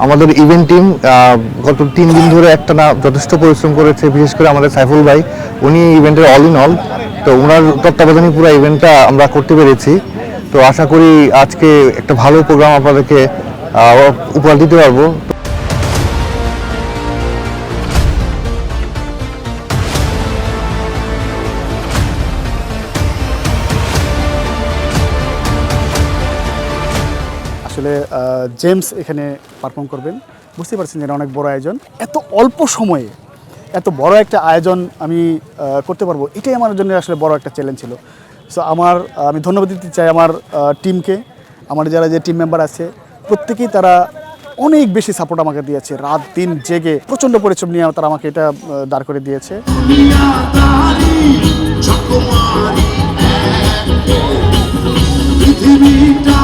আমাদের event team গত 3 দিন ধরে একটানা যথেষ্ট পরিশ্রম করেছে, বিশেষ করে আমাদের সাইফুল ভাই, উনি ইভেন্টের অল ইন অল। তো ওনার তত্ত্বাবধানে পুরো ইভেন্টটা আমরা করতে পেরেছি। তো আশা করি আজকে একটা ভালো প্রোগ্রাম আপনাদেরকে উপহার দিতে পারবো। আসলে জেমস এখানে পারফর্ম করবেন, বুঝতে পারছেন যে এটা অনেক বড় আয়োজন। এত অল্প সময়ে এত বড় একটা আয়োজন আমি করতে পারবো, এটাই আমার জন্য আসলে বড় একটা চ্যালেঞ্জ ছিল। সো আমি ধন্যবাদ দিতে চাই আমার টিমকে। আমার যারা যে টিম মেম্বার আছে প্রত্যেকেই তারা অনেক বেশি সাপোর্ট আমাকে দিয়েছে, রাত দিন জেগে প্রচণ্ড পরিশ্রম নিয়ে তারা আমাকে এটা দাঁড় করে দিয়েছে। পৃথিবীটা